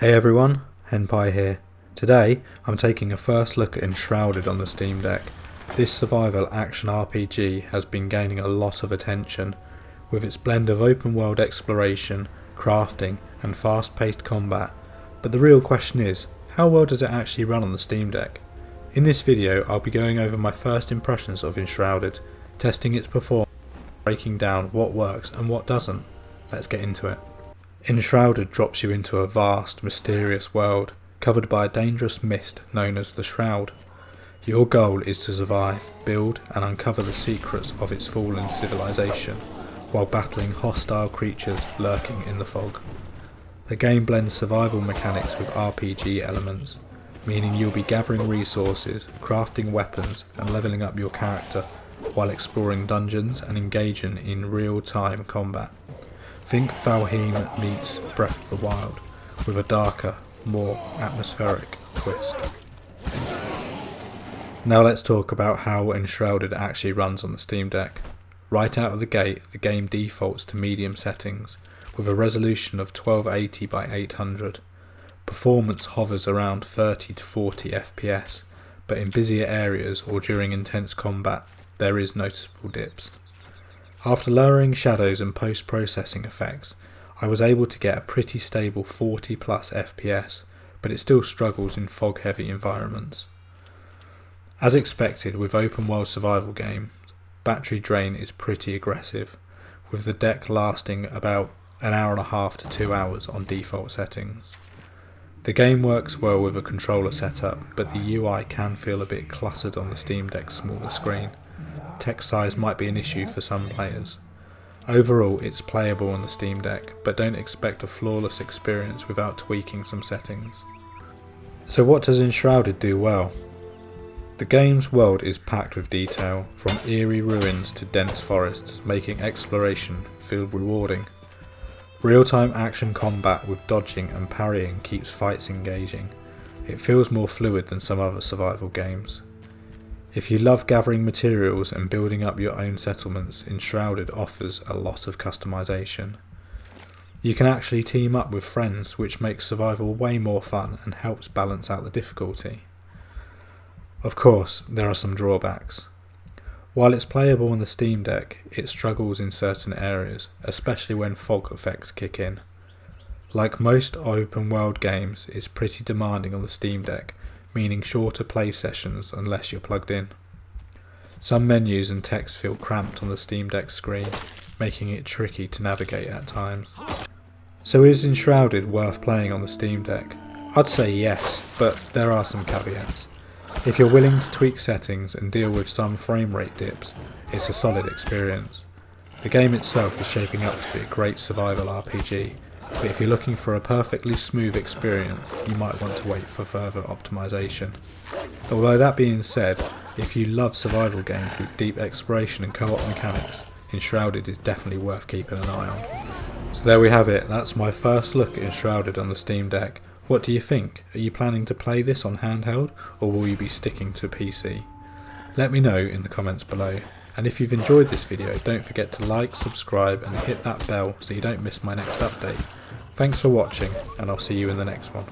Hey everyone, Henpai here. Today I'm taking a first look at Enshrouded on the Steam Deck. This survival action RPG has been gaining a lot of attention, with its blend of open world exploration, crafting and fast paced combat. But the real question is, how well does it actually run on the Steam Deck? In this video I'll be going over my first impressions of Enshrouded, testing its performance, breaking down what works and what doesn't. Let's get into it. Enshrouded drops you into a vast, mysterious world, covered by a dangerous mist known as the Shroud. Your goal is to survive, build and uncover the secrets of its fallen civilization, while battling hostile creatures lurking in the fog. The game blends survival mechanics with RPG elements, meaning you'll be gathering resources, crafting weapons and leveling up your character, while exploring dungeons and engaging in real-time combat. Think Valheim meets Breath of the Wild, with a darker, more atmospheric twist. Now let's talk about how Enshrouded actually runs on the Steam Deck. Right out of the gate, the game defaults to medium settings, with a resolution of 1280 by 800. Performance hovers around 30 to 40 FPS, but in busier areas or during intense combat, there is noticeable dips. After lowering shadows and post-processing effects, I was able to get a pretty stable 40 plus FPS, but it still struggles in fog-heavy environments. As expected with open world survival games, battery drain is pretty aggressive, with the deck lasting about an hour and a half to 2 hours on default settings. The game works well with a controller setup, but the UI can feel a bit cluttered on the Steam Deck's smaller screen. Text size might be an issue for some players. Overall, it's playable on the Steam Deck, but don't expect a flawless experience without tweaking some settings. So what does Enshrouded do well? The game's world is packed with detail, from eerie ruins to dense forests, making exploration feel rewarding. Real-time action combat with dodging and parrying keeps fights engaging. It feels more fluid than some other survival games. If you love gathering materials and building up your own settlements, Enshrouded offers a lot of customization. You can actually team up with friends, which makes survival way more fun and helps balance out the difficulty. Of course, there are some drawbacks. While it's playable on the Steam Deck, it struggles in certain areas, especially when fog effects kick in. Like most open world games, it's pretty demanding on the Steam Deck, meaning shorter play sessions unless you're plugged in. Some menus and text feel cramped on the Steam Deck screen, making it tricky to navigate at times. So is Enshrouded worth playing on the Steam Deck? I'd say yes, but there are some caveats. If you're willing to tweak settings and deal with some frame rate dips, it's a solid experience. The game itself is shaping up to be a great survival RPG, but if you're looking for a perfectly smooth experience, you might want to wait for further optimization. Although that being said, if you love survival games with deep exploration and co-op mechanics, Enshrouded is definitely worth keeping an eye on. So there we have it, that's my first look at Enshrouded on the Steam Deck. What do you think? Are you planning to play this on handheld, or will you be sticking to PC? Let me know in the comments below. And if you've enjoyed this video, don't forget to like, subscribe and hit that bell so you don't miss my next update. Thanks for watching, and I'll see you in the next one.